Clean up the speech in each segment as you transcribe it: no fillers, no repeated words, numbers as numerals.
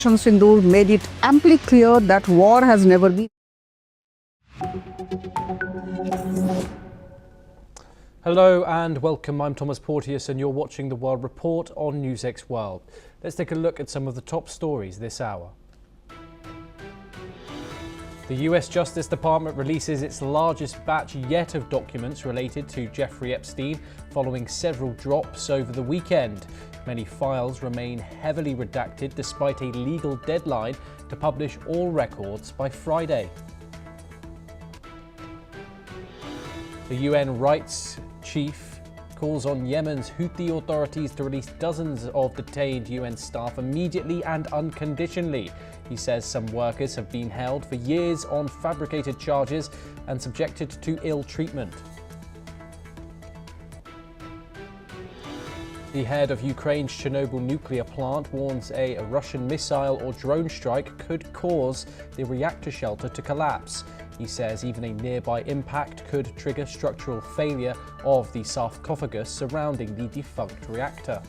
Sindoor made it amply clear that war has never been. Hello and welcome. I'm Thomas Porteous and you're watching the World Report on NewsX World. Let's take a look at some of the top stories this hour. The US Justice Department releases its largest batch yet of documents related to Jeffrey Epstein following several drops over the weekend. Many files remain heavily redacted despite a legal deadline to publish all records by Friday. The UN rights chief calls on Yemen's Houthi authorities to release dozens of detained UN staff immediately and unconditionally. He says some workers have been held for years on fabricated charges and subjected to ill treatment. The head of Ukraine's Chernobyl nuclear plant warns a Russian missile or drone strike could cause the reactor shelter to collapse. He says even a nearby impact could trigger structural failure of the sarcophagus surrounding the defunct reactor.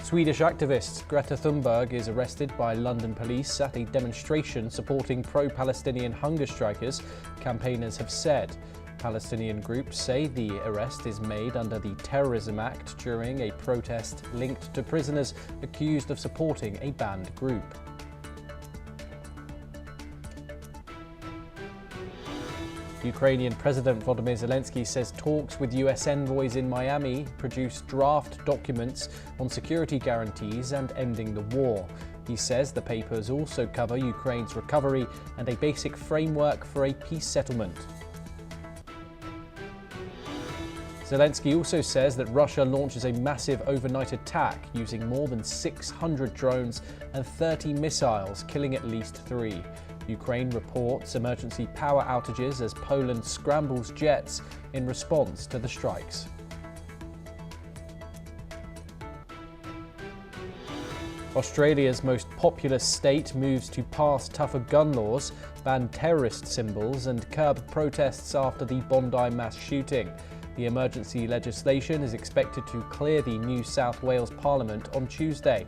Swedish activist Greta Thunberg is arrested by London police at a demonstration supporting pro-Palestinian hunger strikers, campaigners have said. Palestinian groups say the arrest is made under the Terrorism Act during a protest linked to prisoners accused of supporting a banned group. Ukrainian President Volodymyr Zelensky says talks with US envoys in Miami produced draft documents on security guarantees and ending the war. He says the papers also cover Ukraine's recovery and a basic framework for a peace settlement. Zelensky also says that Russia launches a massive overnight attack using more than 600 drones and 30 missiles, killing at least 3. Ukraine reports emergency power outages as Poland scrambles jets in response to the strikes. Australia's most populous state moves to pass tougher gun laws, ban terrorist symbols and curb protests after the Bondi mass shooting. The emergency legislation is expected to clear the New South Wales Parliament on Tuesday.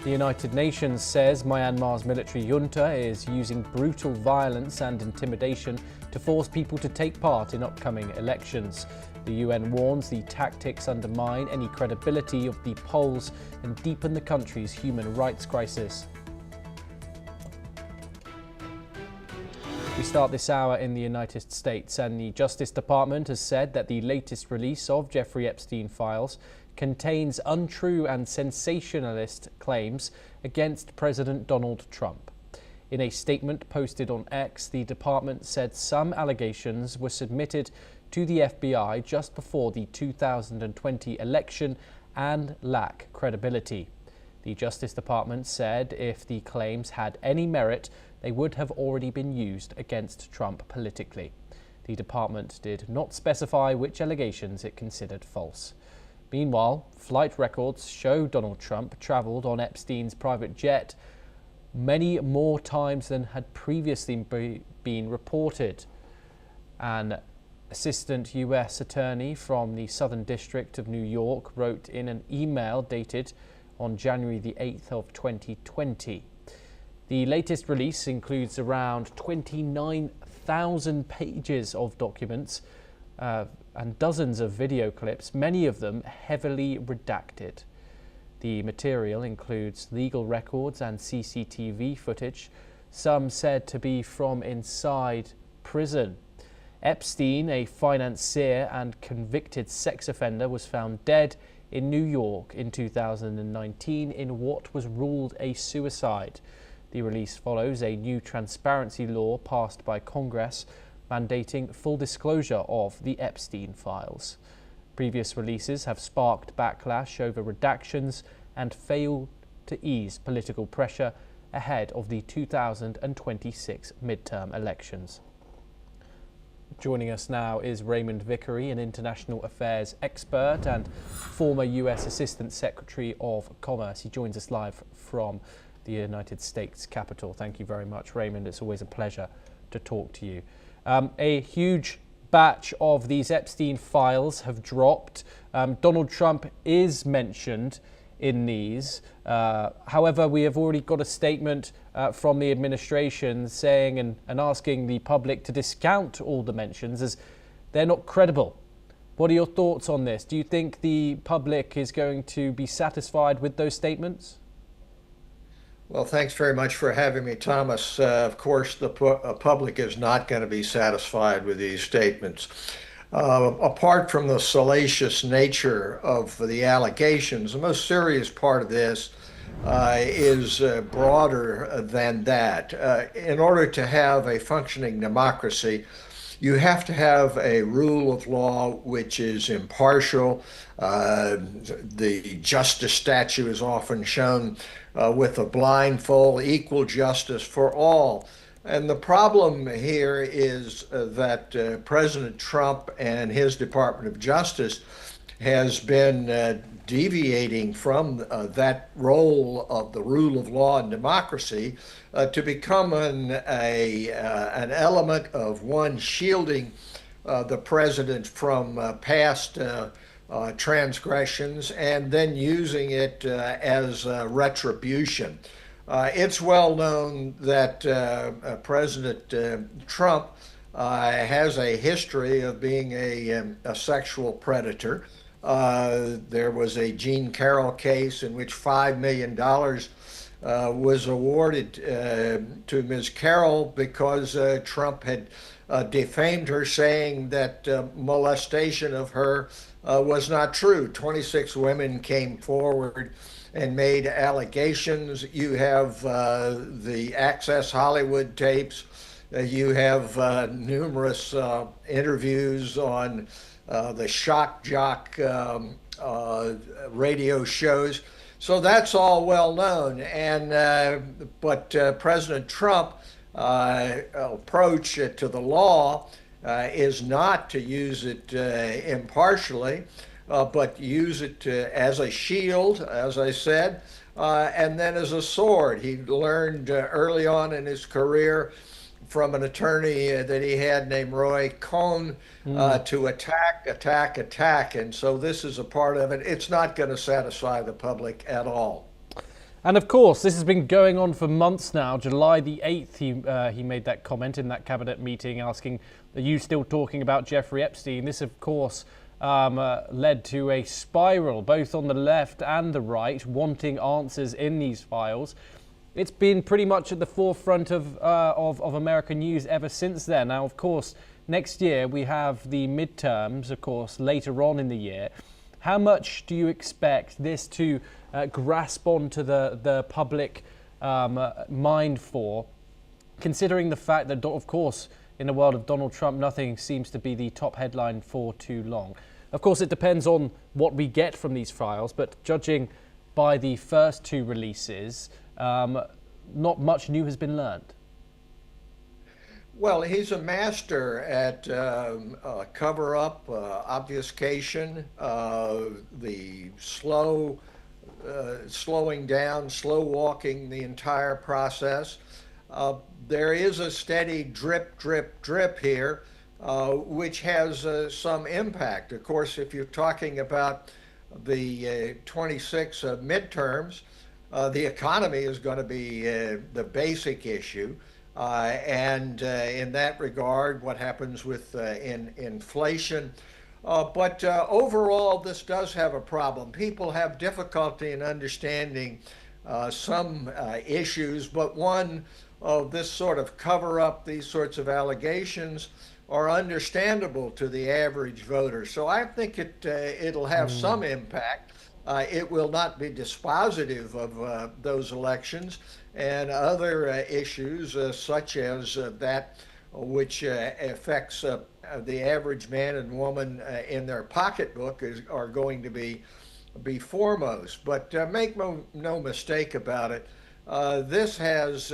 The United Nations says Myanmar's military junta is using brutal violence and intimidation to force people to take part in upcoming elections. The UN warns the tactics undermine any credibility of the polls and deepen the country's human rights crisis. We start this hour in the United States, and the Justice Department has said that the latest release of Jeffrey Epstein files contains untrue and sensationalist claims against President Donald Trump. In a statement posted on X, the department said some allegations were submitted to the FBI just before the 2020 election and lack credibility. The Justice Department said if the claims had any merit, they would have already been used against Trump politically. The department did not specify which allegations it considered false. Meanwhile, flight records show Donald Trump travelled on Epstein's private jet many more times than had previously been reported. An assistant US attorney from the Southern District of New York wrote in an email dated on January the 8th of 2020. The latest release includes around 29,000 pages of documents and dozens of video clips, many of them heavily redacted. The material includes legal records and CCTV footage, some said to be from inside prison. Epstein, a financier and convicted sex offender, was found dead in New York in 2019 in what was ruled a suicide. The release follows a new transparency law passed by Congress mandating full disclosure of the Epstein files. Previous releases have sparked backlash over redactions and failed to ease political pressure ahead of the 2026 midterm elections. Joining us now is Raymond Vickery, an international affairs expert and former US Assistant Secretary of Commerce. He joins us live from the United States Capitol. Thank you very much, Raymond. It's always a pleasure to talk to you. A huge batch of these Epstein files have dropped. Donald Trump is mentioned in these. However, we have already got a statement from the administration saying and asking the public to discount all the mentions as they're not credible. What are your thoughts on this? Do you think the public is going to be satisfied with those statements? Well, thanks very much for having me, Thomas. Of course, the public is not going to be satisfied with these statements. Apart from the salacious nature of the allegations, the most serious part of this is broader than that. In order to have a functioning democracy, you have to have a rule of law which is impartial. The justice statue is often shown with a blindfold, equal justice for all. And the problem here is that President Trump and his Department of Justice has been deviating from that role of the rule of law and democracy to become an element of one shielding the president from past transgressions and then using it as retribution. It's well known that President Trump has a history of being a sexual predator. There was a Jean Carroll case in which $5 million was awarded to Ms. Carroll because Trump had defamed her, saying that molestation of her was not true. 26 women came forward and made allegations. You have the Access Hollywood tapes. You have numerous interviews on the shock jock radio shows. So that's all well known. But President Trump approach to the law is not to use it impartially, but use it as a shield, as I said, and then as a sword. He learned early on in his career from an attorney that he had named Roy Cohn to attack. And so this is a part of it. It's not going to satisfy the public at all. And of course, this has been going on for months now. July the 8th, he made that comment in that cabinet meeting asking, are you still talking about Jeffrey Epstein? This, of course, led to a spiral, both on the left and the right, wanting answers in these files. It's been pretty much at the forefront of American news ever since then. Now, of course, next year we have the midterms, of course, later on in the year. How much do you expect this to grasp onto the public mind for, considering the fact that, of course, in the world of Donald Trump, nothing seems to be the top headline for too long? Of course, it depends on what we get from these files, but judging by the first two releases, not much new has been learned. Well, he's a master at cover-up, obfuscation, the slowing down, slow walking the entire process. There is a steady drip, drip, drip here, which has some impact. Of course, if you're talking about the 26 midterms, the economy is going to be the basic issue. And in that regard, what happens with inflation. But overall, this does have a problem. People have difficulty in understanding some issues, but one of this sort of cover-up, these sorts of allegations, are understandable to the average voter. So I think it'll have some impact. It will not be dispositive of those elections and other issues such as that which affects the average man and woman in their pocketbook are going to be foremost. But make no mistake about it, this has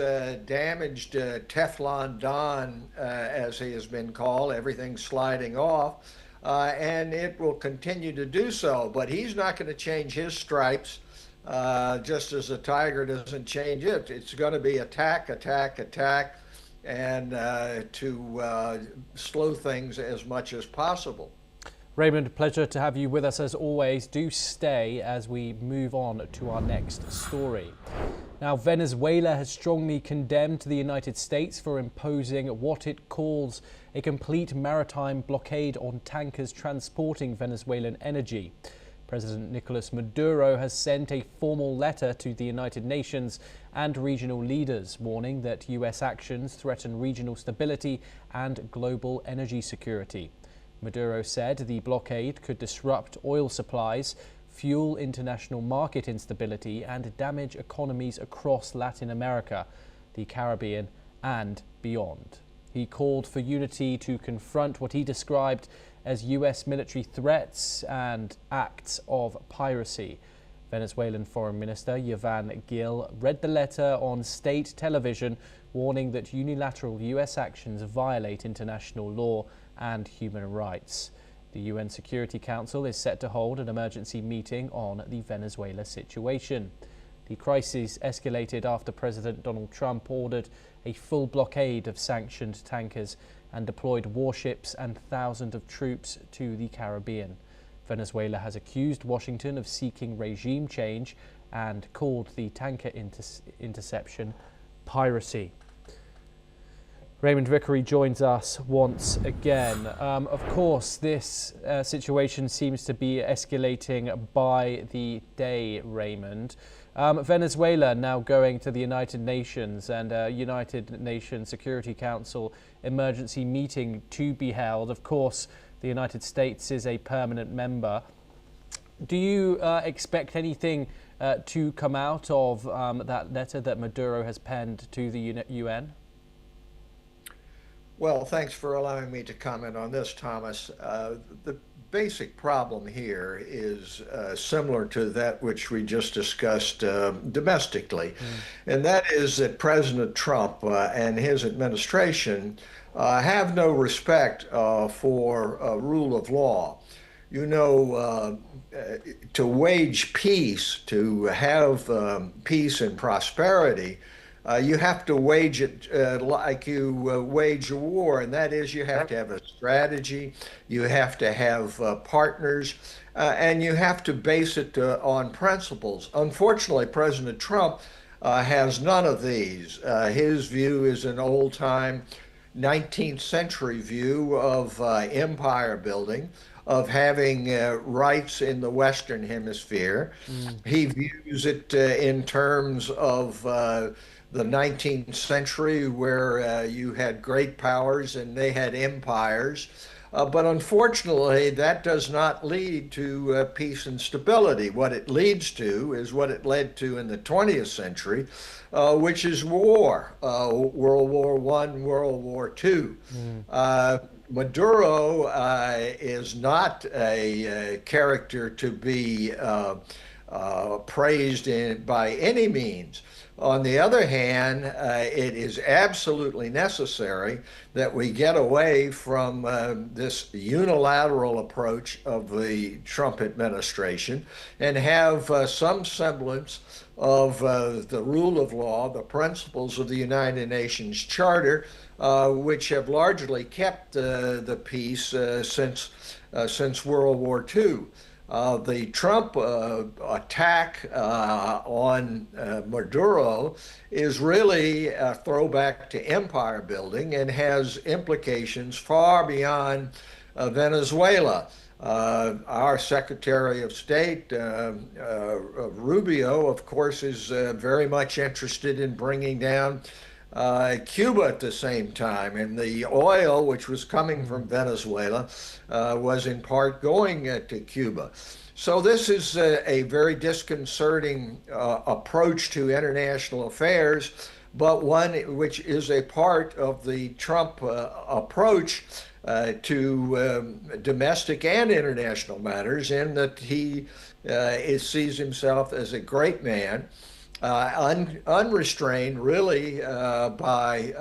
damaged Teflon Don, as he has been called, everything sliding off. And it will continue to do so, but he's not going to change his stripes, just as a tiger doesn't change it. It's going to be attack, attack, attack, and to slow things as much as possible. Raymond, pleasure to have you with us as always. Do stay as we move on to our next story. Now, Venezuela has strongly condemned the United States for imposing what it calls a complete maritime blockade on tankers transporting Venezuelan energy. President Nicolas Maduro has sent a formal letter to the United Nations and regional leaders, warning that US actions threaten regional stability and global energy security. Maduro said the blockade could disrupt oil supplies, fuel international market instability, and damage economies across Latin America, the Caribbean, and beyond. He called for unity to confront what he described as US military threats and acts of piracy. Venezuelan Foreign Minister Yvonne Gil read the letter on state television, warning that unilateral US actions violate international law and human rights. The UN Security Council is set to hold an emergency meeting on the Venezuela situation. The crisis escalated after President Donald Trump ordered a full blockade of sanctioned tankers and deployed warships and thousands of troops to the Caribbean. Venezuela has accused Washington of seeking regime change and called the tanker interception piracy. Raymond Vickery joins us once again. Of course, this situation seems to be escalating by the day, Raymond. Venezuela now going to the United Nations and United Nations Security Council emergency meeting to be held. Of course, the United States is a permanent member. Do you expect anything to come out of that letter that Maduro has penned to the UN? Well, thanks for allowing me to comment on this, Thomas. The basic problem here is similar to that which we just discussed domestically, and that is that President Trump and his administration have no respect for rule of law. You know, to wage peace, to have peace and prosperity, you have to wage it like you wage a war, and that is you have to have a strategy, you have to have partners, and you have to base it on principles. Unfortunately, President Trump has none of these. His view is an old-time 19th century view of empire building, of having rights in the Western Hemisphere. He views it in terms of the 19th century, where you had great powers and they had empires. But unfortunately, that does not lead to peace and stability. What it leads to is what it led to in the 20th century, which is war, World War I, World War II. Maduro is not a character to be praised by any means. On the other hand, it is absolutely necessary that we get away from this unilateral approach of the Trump administration and have some semblance of the rule of law, the principles of the United Nations Charter, which have largely kept the peace since World War II. The Trump attack on Maduro is really a throwback to empire building and has implications far beyond Venezuela. Our Secretary of State, Rubio, of course, is very much interested in bringing down Cuba at the same time, and the oil which was coming from Venezuela was in part going to Cuba. So this is a very disconcerting approach to international affairs, but one which is a part of the Trump approach to domestic and international matters, in that he sees himself as a great man, unrestrained really by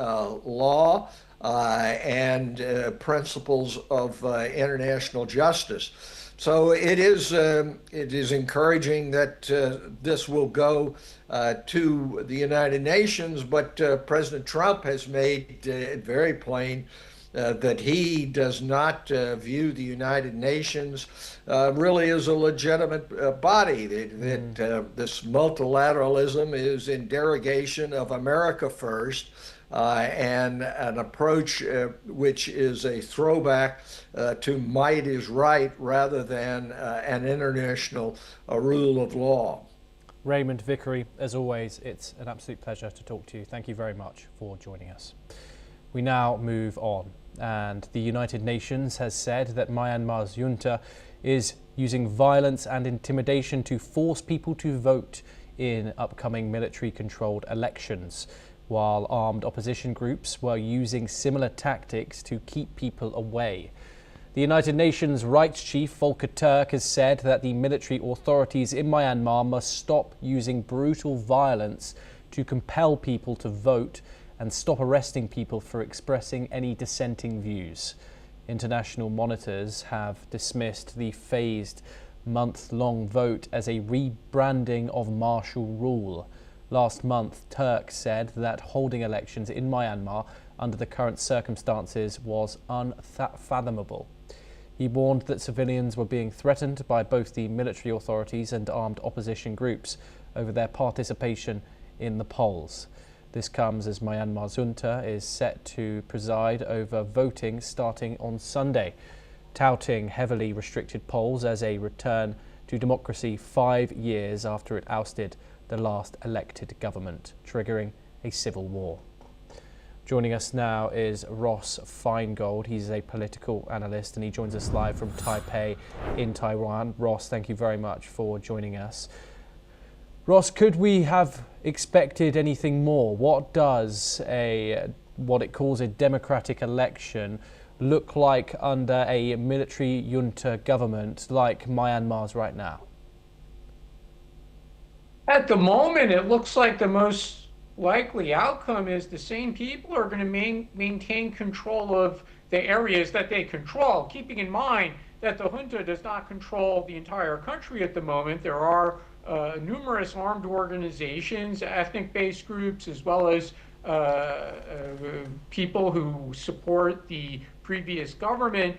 law and principles of international justice. So it is encouraging that this will go to the United Nations, but President Trump has made it very plain that he does not view the United Nations really as a legitimate body. That this multilateralism is in derogation of America first, and an approach which is a throwback to might is right rather than an international rule of law. Raymond Vickery, as always, it's an absolute pleasure to talk to you. Thank you very much for joining us. We now move on, and the United Nations has said that Myanmar's junta is using violence and intimidation to force people to vote in upcoming military-controlled elections, while armed opposition groups were using similar tactics to keep people away. The United Nations rights chief Volker Turk has said that the military authorities in Myanmar must stop using brutal violence to compel people to vote and stop arresting people for expressing any dissenting views. International monitors have dismissed the phased month-long vote as a rebranding of martial rule. Last month, Turk said that holding elections in Myanmar under the current circumstances was unfathomable. He warned that civilians were being threatened by both the military authorities and armed opposition groups over their participation in the polls. This comes as Myanmar's junta is set to preside over voting starting on Sunday, touting heavily restricted polls as a return to democracy 5 years after it ousted the last elected government, triggering a civil war. Joining us now is Ross Feingold. He's a political analyst and he joins us live from Taipei in Taiwan. Ross, thank you very much for joining us. Ross, could we have expected anything more? What does what it calls a democratic election look like under a military junta government like Myanmar's right now? At the moment, it looks like the most likely outcome is the same people are going to maintain control of the areas that they control, keeping in mind that the junta does not control the entire country at the moment. There are numerous armed organizations, ethnic-based groups, as well as people who support the previous government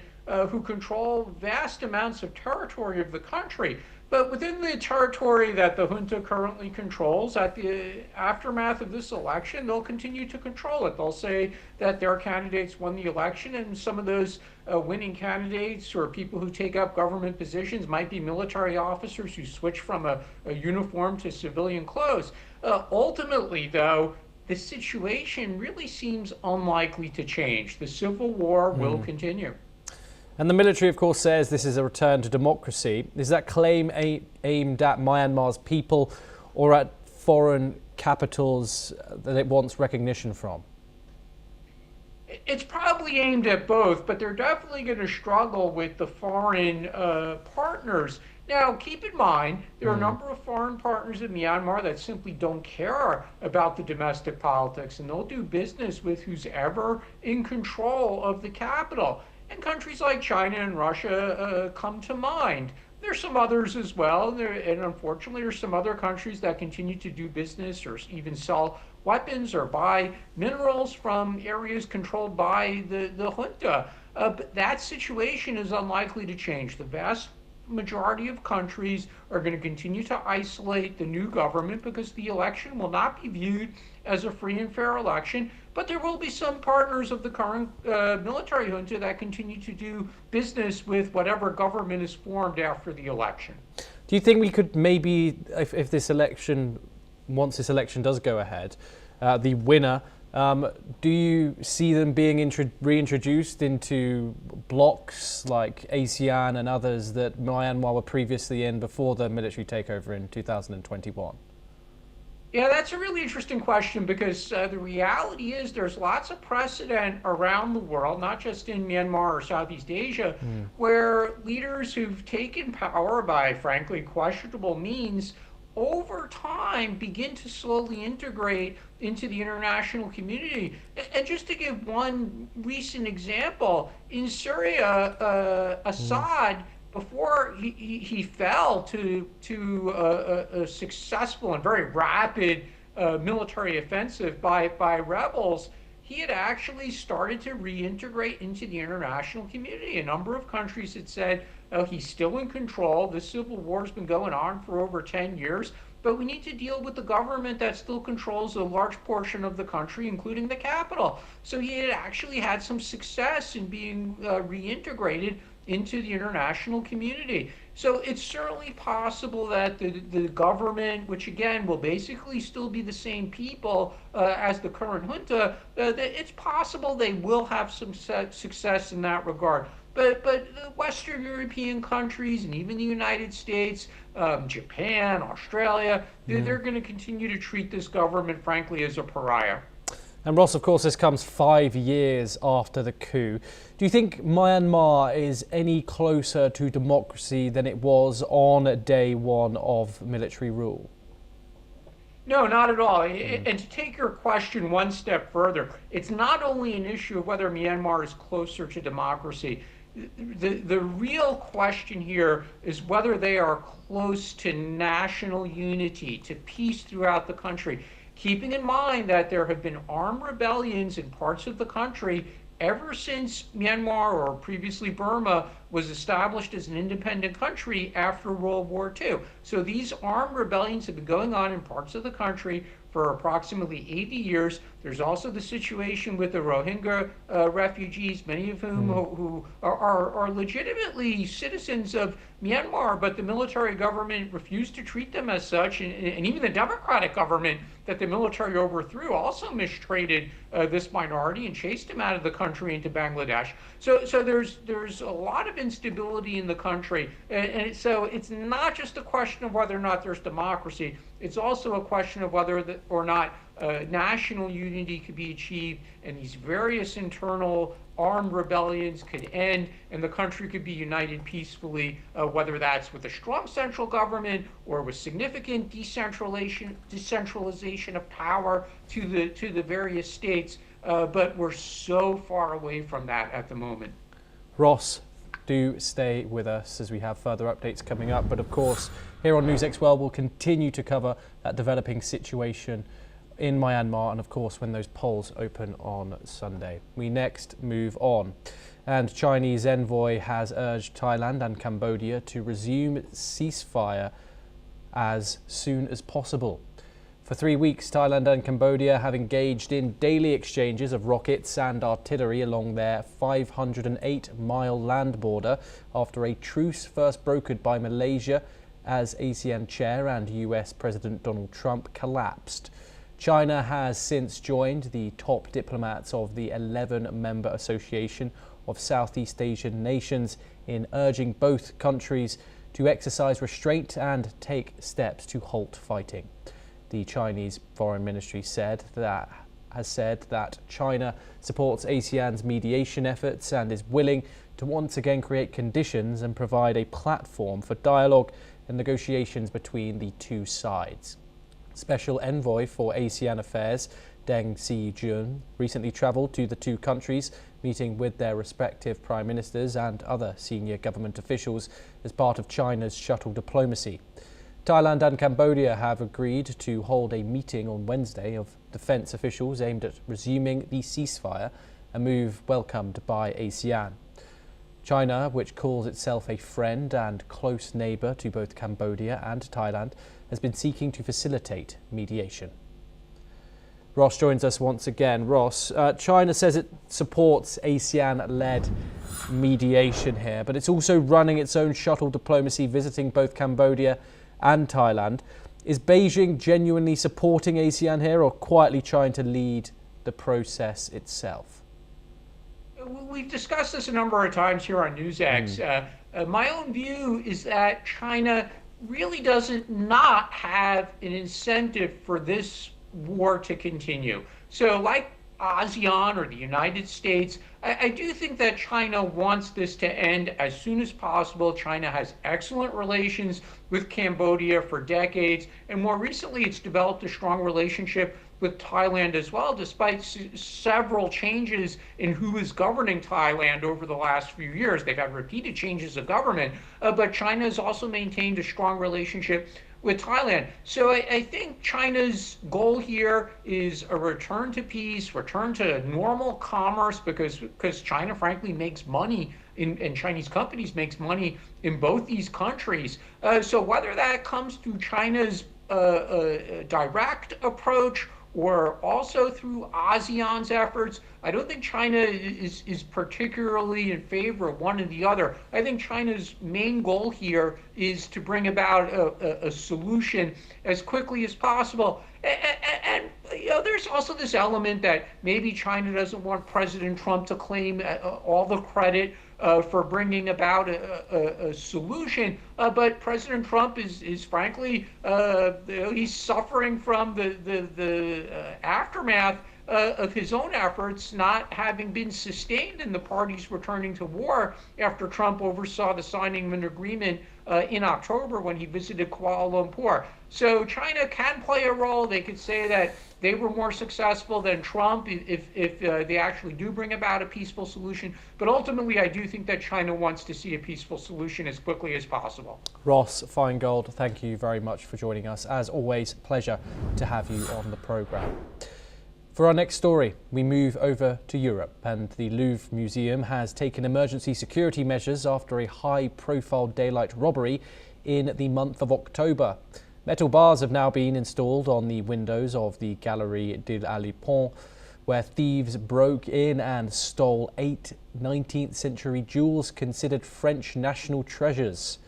who control vast amounts of territory of the country. But within the territory that the junta currently controls, at the aftermath of this election, they'll continue to control it. They'll say that their candidates won the election, and some of those winning candidates or people who take up government positions might be military officers who switch from a uniform to civilian clothes. Ultimately, though, the situation really seems unlikely to change. The civil war will continue. And the military, of course, says this is a return to democracy. Is that claim aimed at Myanmar's people or at foreign capitals that it wants recognition from? It's probably aimed at both, but they're definitely going to struggle with the foreign partners. Now, keep in mind, there are a number of foreign partners in Myanmar that simply don't care about the domestic politics, and they'll do business with who's ever in control of the capital. And countries like China and Russia come to mind. There's some others as well, and unfortunately there's some other countries that continue to do business or even sell weapons or buy minerals from areas controlled by the junta. But that situation is unlikely to change. The vast majority of countries are going to continue to isolate the new government because the election will not be viewed as a free and fair election. But there will be some partners of the current military junta that continue to do business with whatever government is formed after the election. Do you think we could maybe, if this election, once this election does go ahead, the winner, do you see them being reintroduced into blocs like ASEAN and others that Myanmar were previously in before the military takeover in 2021? Yeah, that's a really interesting question because the reality is there's lots of precedent around the world, not just in Myanmar or Southeast Asia, where leaders who've taken power by, frankly, questionable means over time begin to slowly integrate into the international community. And just to give one recent example, in Syria, Assad before he fell to a successful and very rapid military offensive by rebels, he had actually started to reintegrate into the international community. A number of countries had said, oh, he's still in control. This civil war has been going on for over 10 years, but we need to deal with the government that still controls a large portion of the country, including the capital. So he had actually had some success in being reintegrated into the international community. So it's certainly possible that the government, which again will basically still be the same people as the current junta, it's possible they will have some success in that regard. But the Western European countries and even the United States, Japan, Australia, they're going to continue to treat this government, frankly, as a pariah. And Ross, of course, this comes 5 years after the coup. Do you think Myanmar is any closer to democracy than it was on day one of military rule? No, not at all. And to take your question one step further, it's not only an issue of whether Myanmar is closer to democracy. The real question here is whether they are close to national unity, to peace throughout the country. Keeping in mind that there have been armed rebellions in parts of the country ever since Myanmar, or previously Burma, was established as an independent country after World War II. So these armed rebellions have been going on in parts of the country for approximately 80 years. There's also the situation with the Rohingya refugees, many of whom who are legitimately citizens of Myanmar, but the military government refused to treat them as such, and even the democratic government that the military overthrew also mistreated this minority and chased them out of the country into Bangladesh. So there's a lot of instability in the country, and so it's not just a question of whether or not there's democracy. It's also a question of whether or not national unity could be achieved, and these various internal armed rebellions could end, and the country could be united peacefully, whether that's with a strong central government or with significant decentralization of power to the various states. But we're so far away from that at the moment. Ross, do stay with us as we have further updates coming up. But of course, here on NewsX World, we'll continue to cover that developing situation in Myanmar, and of course when those polls open on Sunday. We next move on, and Chinese envoy has urged Thailand and Cambodia to resume ceasefire as soon as possible. For 3 weeks, Thailand and Cambodia have engaged in daily exchanges of rockets and artillery along their 508-mile land border after a truce first brokered by Malaysia as ASEAN chair and US President Donald Trump collapsed. China has since joined the top diplomats of the 11-member Association of Southeast Asian Nations in urging both countries to exercise restraint and take steps to halt fighting. The Chinese Foreign Ministry has said that China supports ASEAN's mediation efforts and is willing to once again create conditions and provide a platform for dialogue and negotiations between the two sides. Special Envoy for ASEAN Affairs, Deng Xijun, recently travelled to the two countries, meeting with their respective prime ministers and other senior government officials as part of China's shuttle diplomacy. Thailand and Cambodia have agreed to hold a meeting on Wednesday of defence officials aimed at resuming the ceasefire, a move welcomed by ASEAN. China, which calls itself a friend and close neighbour to both Cambodia and Thailand, has been seeking to facilitate mediation. Ross joins us once again. Ross, China says it supports ASEAN-led mediation here, but it's also running its own shuttle diplomacy, visiting both Cambodia and Thailand. Is Beijing genuinely supporting ASEAN here, or quietly trying to lead the process itself? We've discussed this a number of times here on NewsX. My own view is that China really doesn't not have an incentive for this war to continue. So like ASEAN or the United States, I do think that China wants this to end as soon as possible. China has excellent relations with Cambodia for decades, and more recently it's developed a strong relationship with Thailand as well, despite several changes in who is governing Thailand over the last few years. They've had repeated changes of government, but China has also maintained a strong relationship with Thailand. So I think China's goal here is a return to peace, return to normal commerce, because China frankly makes money and Chinese companies makes money in both these countries. So whether that comes through China's direct approach or also through ASEAN's efforts, I don't think China is particularly in favor of one or the other. I think China's main goal here is to bring about a solution as quickly as possible. And there's also this element that maybe China doesn't want President Trump to claim all the credit for bringing about a solution, but President Trump is frankly he's suffering from the aftermath of his own efforts not having been sustained in the parties returning to war after Trump oversaw the signing of an agreement in October when he visited Kuala Lumpur. So China can play a role. They could say that they were more successful than Trump if they actually do bring about a peaceful solution. But ultimately, I do think that China wants to see a peaceful solution as quickly as possible. Ross Feingold, thank you very much for joining us. As always, pleasure to have you on the programme. For our next story, we move over to Europe, and the Louvre Museum has taken emergency security measures after a high-profile daylight robbery in the month of October. Metal bars have now been installed on the windows of the Galerie de l'Alipon, where thieves broke in and stole 8 19th century jewels considered French national treasures.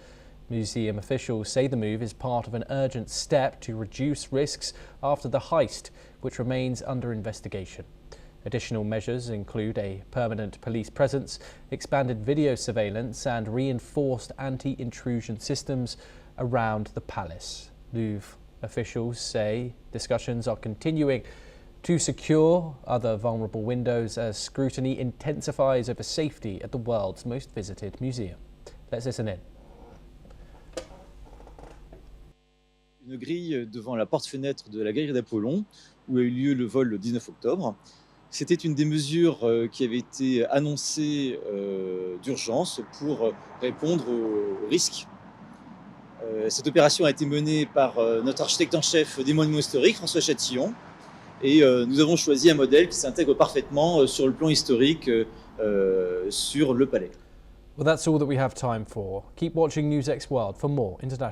Museum officials say the move is part of an urgent step to reduce risks after the heist, which remains under investigation. Additional measures include a permanent police presence, expanded video surveillance and reinforced anti-intrusion systems around the palace. Louvre officials say discussions are continuing to secure other vulnerable windows as scrutiny intensifies over safety at the world's most visited museum. Let's listen in. Une grille devant la porte-fenêtre de la galerie d'Apollon, où a eu lieu le vol le 19 octobre. C'était une des mesures qui avait été annoncée d'urgence pour répondre aux risques. Cette opération a été menée par notre architecte en chef des monuments historiques, François Chatillon, et nous avons choisi un modèle qui s'intègre parfaitement sur le plan historique sur le palais. Well, that's all that we have time for. Keep watching NewsX World for more international.